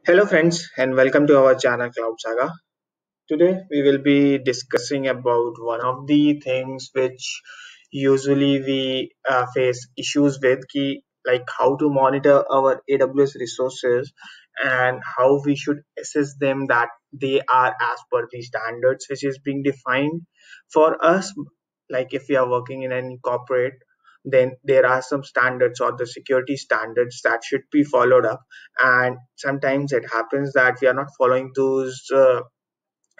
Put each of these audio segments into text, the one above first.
Hello friends and welcome to our channel Cloud Saga. Today we will be discussing about one of the things which usually we face issues with like how to monitor our AWS resources and how we should assess them that they are as per the standards which is being defined for us. Like if we are working in any corporate, then there are some standards or the security standards that should be followed up, and sometimes it happens that we are not following those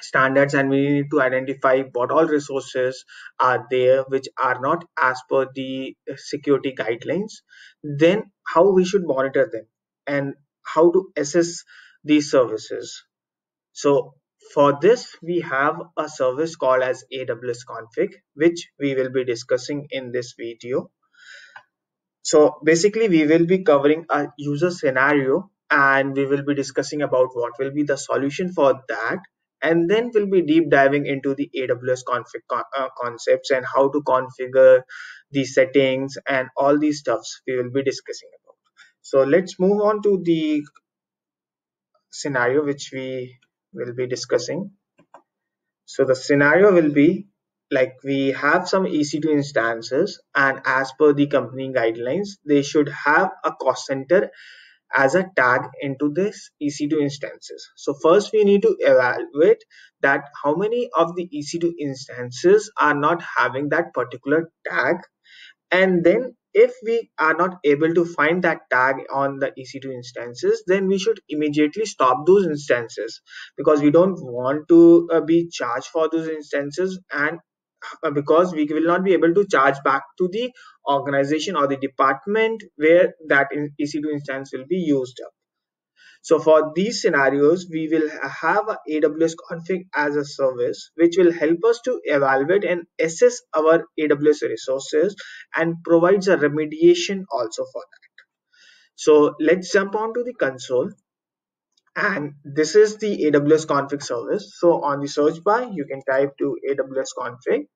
standards, and we need to identify what all resources are there which are not as per the security guidelines, then how we should monitor them and how to assess these services. So for this we have a service called as AWS config, which we will be discussing in this video. So basically we will be covering a user scenario and we will be discussing about what will be the solution for that, and then we'll be deep diving into the AWS config concepts and how to configure the settings and all these stuffs we will be discussing about. So let's move on to the scenario which we will be discussing. So the scenario will be like we have some EC2 instances, and as per the company guidelines, they should have a cost center as a tag into this EC2 instances. So first we need to evaluate that how many of the EC2 instances are not having that particular tag, and then if we are not able to find that tag on the EC2 instances, then we should immediately stop those instances, because we don't want to be charged for those instances, and because we will not be able to charge back to the organization or the department where that EC2 instance will be used up. So for these scenarios, we will have a AWS config as a service, which will help us to evaluate and assess our AWS resources and provides a remediation also for that. So let's jump on to the console, and this is the AWS config service. So on the search bar, you can type to AWS config.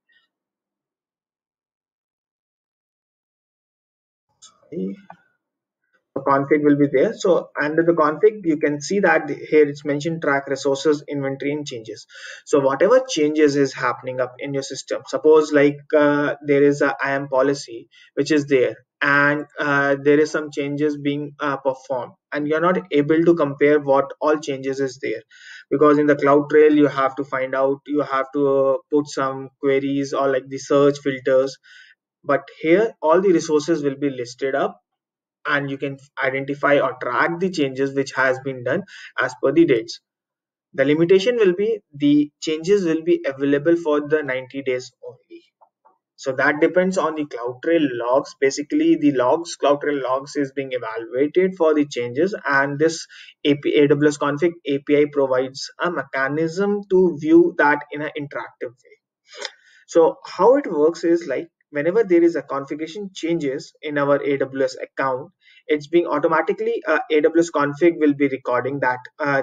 The config will be there. So under the config, you can see that here it's mentioned track resources, inventory, and changes. So whatever changes is happening up in your system, suppose like there is a IAM policy which is there, and there is some changes being performed, and you're not able to compare what all changes is there, because in the CloudTrail you have to find out, you have to put some queries or like the search filters, but here all the resources will be listed up, and you can identify or track the changes which has been done as per the dates. The limitation will be the changes will be available for the 90 days only. So that depends on the CloudTrail logs. Basically the logs, CloudTrail logs is being evaluated for the changes, and this AWS config API provides a mechanism to view that in an interactive way. So how it works is like whenever there is a configuration changes in our AWS account, it's being automatically AWS config will be recording that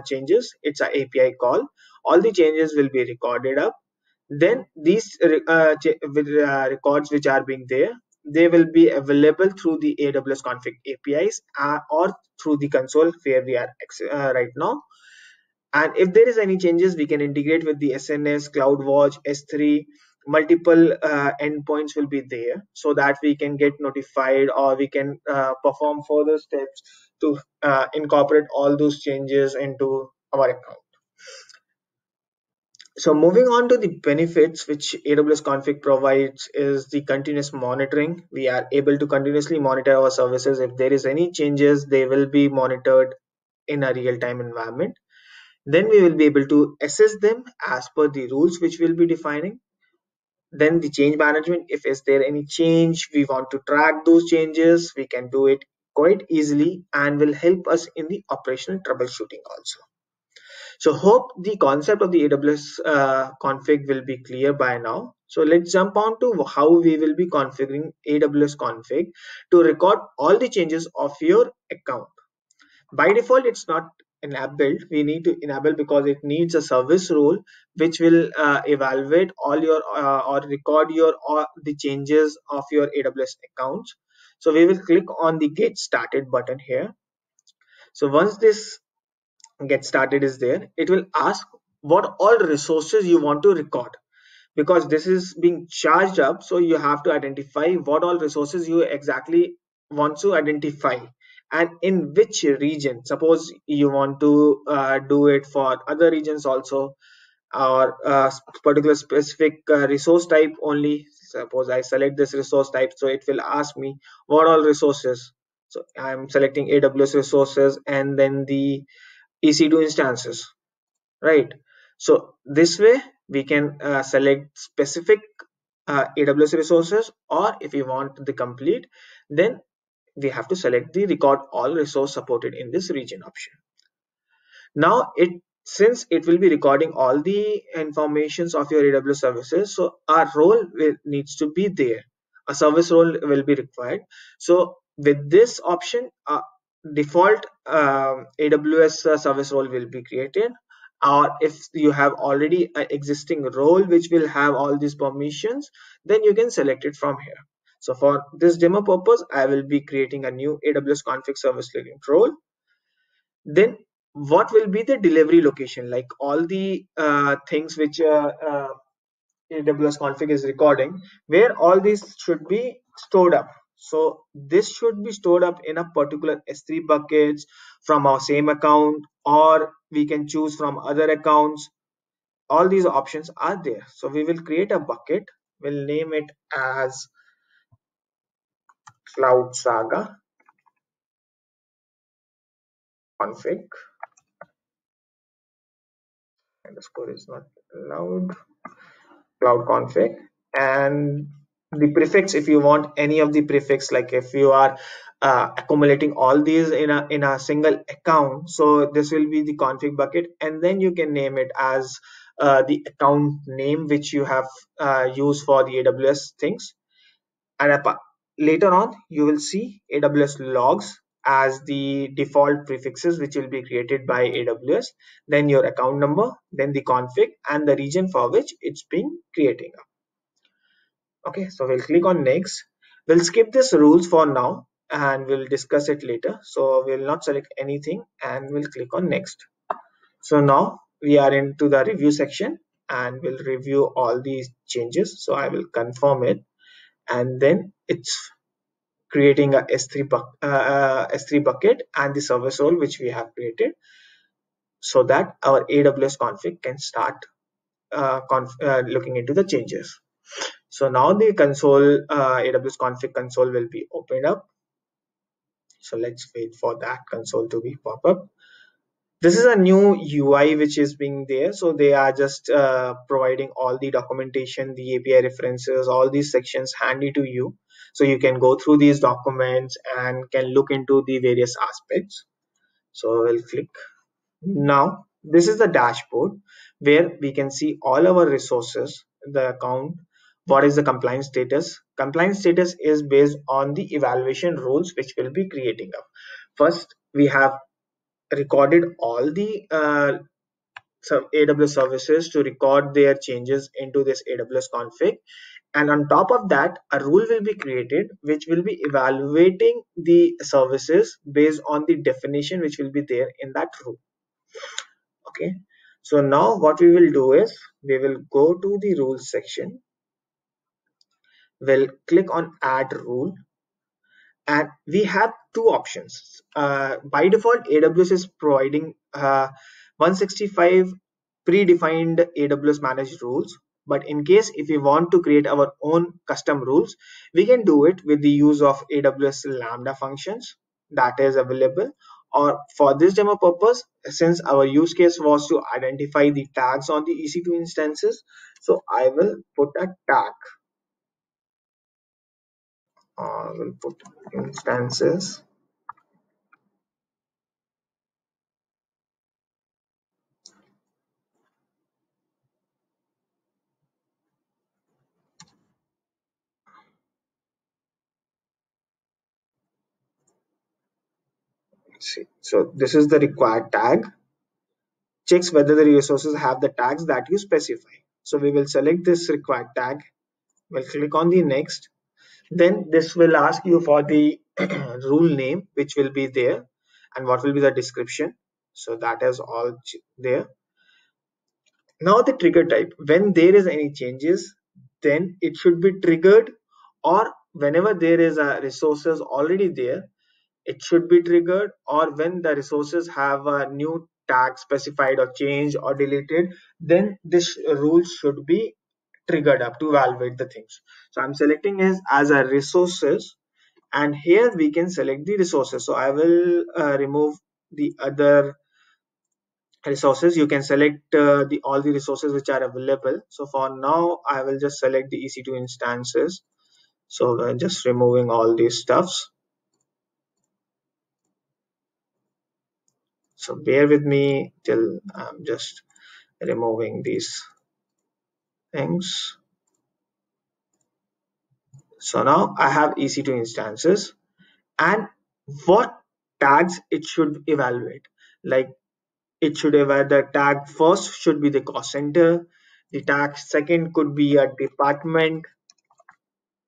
changes. It's a API call. All the changes will be recorded up. Then these records which are being there, they will be available through the AWS config APIs or through the console where we are right now. And if there is any changes, we can integrate with the SNS, CloudWatch, S3. Multiple endpoints will be there, so that we can get notified, or we can perform further steps to incorporate all those changes into our account. So moving on to the benefits which AWS config provides is the continuous monitoring. We are able to continuously monitor our services. If there is any changes, they will be monitored in a real-time environment. Then we will be able to assess them as per the rules which we'll be defining. Then the change management, if is there any change, we want to track those changes, we can do it quite easily and will help us in the operational troubleshooting also. So hope the concept of the AWS config will be clear by now. So let's jump on to how we will be configuring AWS config to record all the changes of your account. By default, it's not enabled. We need to enable because it needs a service rule which will evaluate all your or record your or the changes of your AWS accounts. So we will click on the get started button here. So once this get started is there, it will ask what all resources you want to record, because this is being charged up, so you have to identify what all resources you exactly want to identify and in which region. Suppose you want to do it for other regions also, or particular specific resource type only. Suppose I select this resource type, so it will ask me what all resources. So I'm selecting AWS resources and then the EC2 instances, right? So this way we can select specific AWS resources, or if you want the complete, then we have to select the record all resource supported in this region option. Now it, since it will be recording all the informations of your AWS services, so our role needs to be there. A service role will be required. So with this option, default AWS service role will be created. Or if you have already an existing role which will have all these permissions, then you can select it from here. So for this demo purpose, I will be creating a new AWS config service link role. Then what will be the delivery location, like all the things which AWS config is recording, where all these should be stored up. So this should be stored up in a particular S3 buckets from our same account, or we can choose from other accounts. All these options are there. So we will create a bucket, we'll name it as Cloud Saga config, underscore is not allowed, cloud config. And the prefix, if you want any of the prefix, like if you are accumulating all these in a single account, so this will be the config bucket, and then you can name it as the account name which you have used for the AWS things. And later on you will see AWS logs as the default prefixes which will be created by AWS, then your account number, then the config and the region for which it's being creating. Okay, so we'll click on next. We'll skip this rules for now and we'll discuss it later. So we'll not select anything and we'll click on next. So now we are into the review section and we'll review all these changes. So I will confirm it, and then it's creating a S3 bucket and the service role which we have created, so that our AWS config can start looking into the changes. So now the console, AWS config console will be opened up. So let's wait for that console to be pop up. This is a new UI which is being there. So they are just providing all the documentation, the API references, all these sections handy to you. So you can go through these documents and can look into the various aspects. So we'll click. Now this is the dashboard where we can see all our resources, the account, what is the compliance status. Compliance status is based on the evaluation rules which we'll be creating up. First, we have recorded all the AWS services to record their changes into this AWS config, and on top of that a rule will be created which will be evaluating the services based on the definition which will be there in that rule. Okay, so now what we will do is we will go to the rules section, we'll click on add rule, and we have two options. By default AWS is providing 165 predefined AWS managed rules, but in case if we want to create our own custom rules, we can do it with the use of AWS Lambda functions that is available. Or for this demo purpose, since our use case was to identify the tags on the EC2 instances, so I will put a tag. We'll put instances. See, so this is the required tag. Checks whether the resources have the tags that you specify. So we will select this required tag. We'll click on the next. Then this will ask you for the rule name which will be there and what will be the description. So that is all there. Now the trigger type, when there is any changes, then it should be triggered, or whenever there is a resources already there, it should be triggered, or when the resources have a new tag specified or changed or deleted, then this rule should be triggered up to evaluate the things. So I'm selecting as a resources, and here we can select the resources. So I will remove the other resources. You can select the all the resources which are available. So for now I will just select the EC2 instances. So just removing all these stuffs. So bear with me till I'm just removing these things. So now I have EC2 instances, and what tags it should evaluate. Like it should evaluate, the tag first should be the cost center, the tag second could be a department.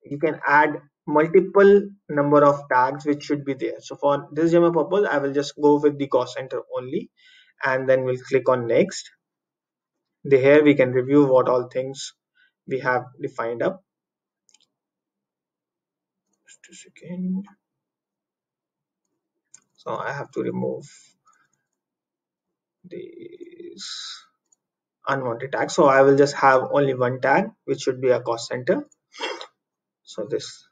You can add multiple number of tags which should be there. So for this demo purpose, I will just go with the cost center only, and then we'll click on next. Here we can review what all things we have defined up. Just a second. So I have to remove these unwanted tags. So I will just have only one tag, which should be a cost center. So this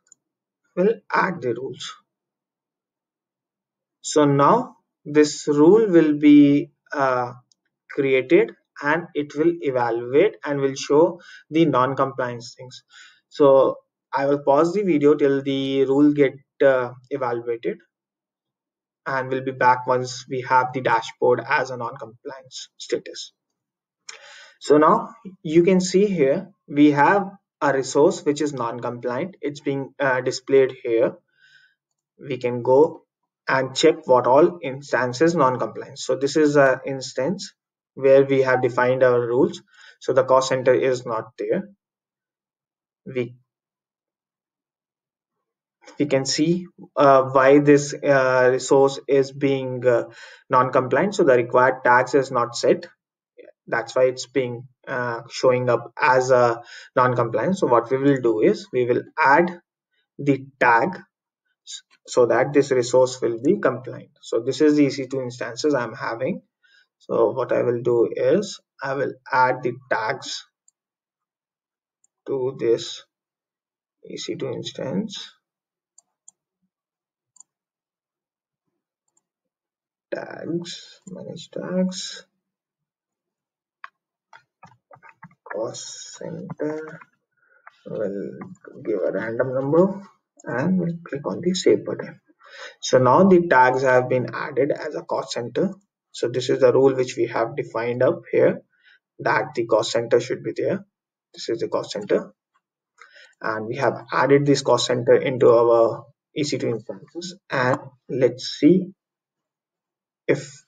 will add the rules. So now this rule will be created, and it will evaluate and will show the non-compliance things. So I will pause the video till the rule get evaluated, and we'll be back once we have the dashboard as a non-compliance status. So now you can see here we have a resource which is non-compliant. It's being displayed here. We can go and check what all instances non-compliant. So this is an instance where we have defined our rules. So the cost center is not there. We can see why this resource is being non-compliant. So the required tags is not set. That's why it's being showing up as a non-compliant. So what we will do is we will add the tag so that this resource will be compliant. So this is the EC2 instances I'm having. So what I will do is I will add the tags to this EC2 instance. Tags, manage tags, cost center, will give a random number, and we'll click on the save button. So now the tags have been added as a cost center. So this is the rule which we have defined up here, that the cost center should be there. This is the cost center, and we have added this cost center into our EC2 instances, and let's see if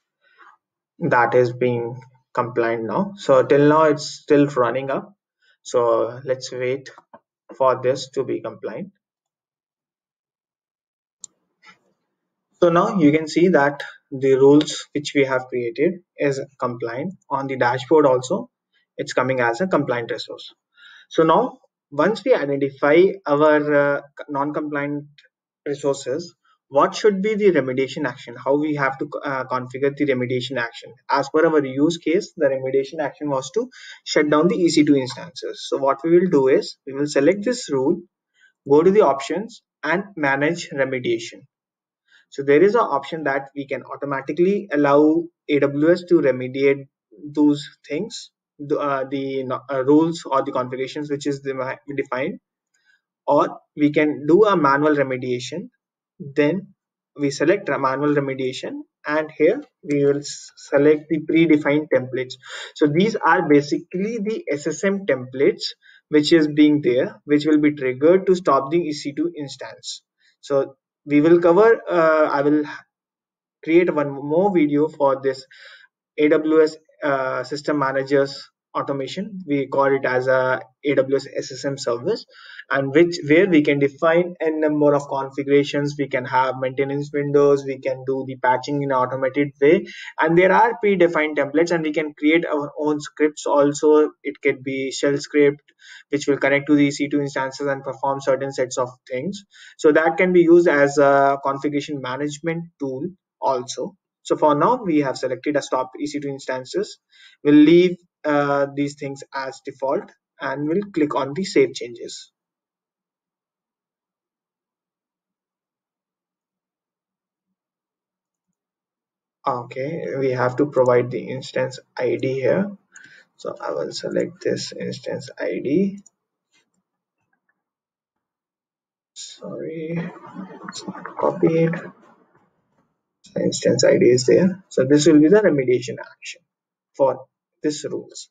that is being compliant now. So till now it's still running up, so let's wait for this to be compliant. So now you can see that the rules which we have created is compliant. On the dashboard also it's coming as a compliant resource. So now once we identify our non-compliant resources, what should be the remediation action, how we have to configure the remediation action. As per our use case, the remediation action was to shut down the EC2 instances. So what we will do is we will select this rule, go to the options and manage remediation. So there is an option that we can automatically allow AWS to remediate those things, the rules or the configurations which is defined, or we can do a manual remediation. Then we select a manual remediation, and here we will select the predefined templates. So these are basically the SSM templates which is being there, which will be triggered to stop the EC2 instance. So we will cover, I will create one more video for this AWS system managers automation. We call it as a AWS SSM service, and which where we can define a number of configurations. We can have maintenance windows, we can do the patching in an automated way, and there are predefined templates, and we can create our own scripts also. It could be shell script which will connect to the EC2 instances and perform certain sets of things. So that can be used as a configuration management tool also. So for now, we have selected a stop EC2 instances. We'll leave these things as default, and we'll click on the save changes. Okay, we have to provide the instance ID here. So I will select this instance ID. Sorry, copy it. Instance ID is there. So this will be the remediation action for this rules.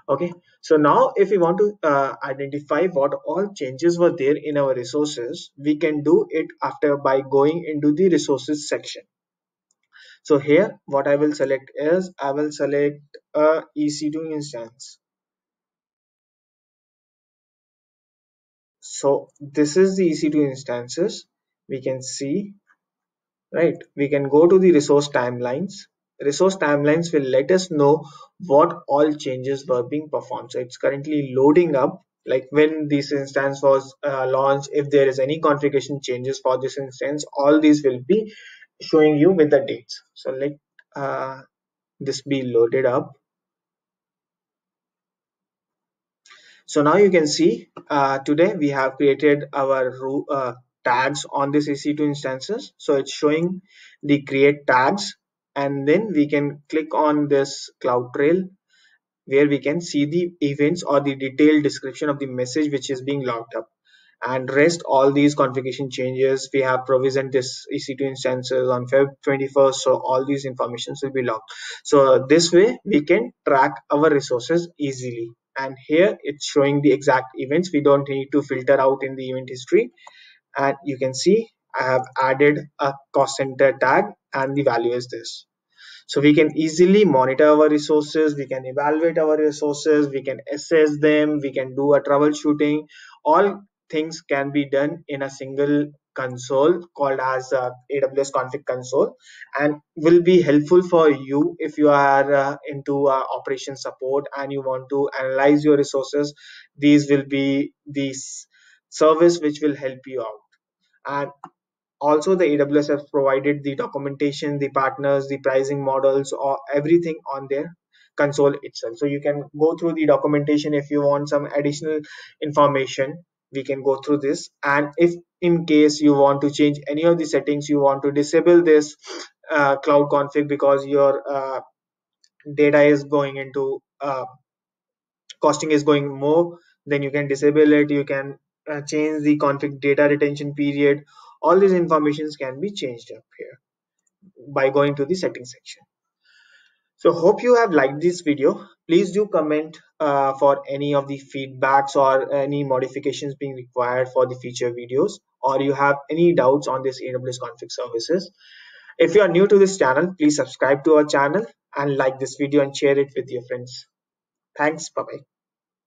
Okay, so now if we want to identify what all changes were there in our resources, we can do it after by going into the resources section. So here what I will select is I will select a EC2 instance. So this is the EC2 instances. We can see, right? We can go to the resource timelines. Resource timelines will let us know what all changes were being performed. So it's currently loading up, like when this instance was launched. If there is any configuration changes for this instance, all these will be showing you with the dates. So let this be loaded up. So now you can see today we have created our tags on this EC2 instances. So it's showing the create tags, and then we can click on this CloudTrail where we can see the events or the detailed description of the message which is being logged up. And rest all these configuration changes, we have provisioned this EC2 instances on Feb 21st, so all these informations will be logged. So this way we can track our resources easily, and here it's showing the exact events. We don't need to filter out in the event history, and you can see I have added a cost center tag and the value is this. So we can easily monitor our resources, we can evaluate our resources, we can assess them, we can do a troubleshooting. All things can be done in a single console called as AWS config console, and will be helpful for you if you are into operation support and you want to analyze your resources. These will be the service which will help you out. And also the AWS has provided the documentation, the partners, the pricing models, or everything on their console itself. So you can go through the documentation. If you want some additional information, we can go through this. And if in case you want to change any of the settings, you want to disable this cloud config because your data is going into costing is going more, then you can disable it. You can change the config data retention period. All these informations can be changed up here by going to the settings section. So hope you have liked this video. Please do comment for any of the feedbacks or any modifications being required for the future videos, or you have any doubts on this AWS config services. If you are new to this channel, please subscribe to our channel and like this video and share it with your friends. Thanks. Bye bye.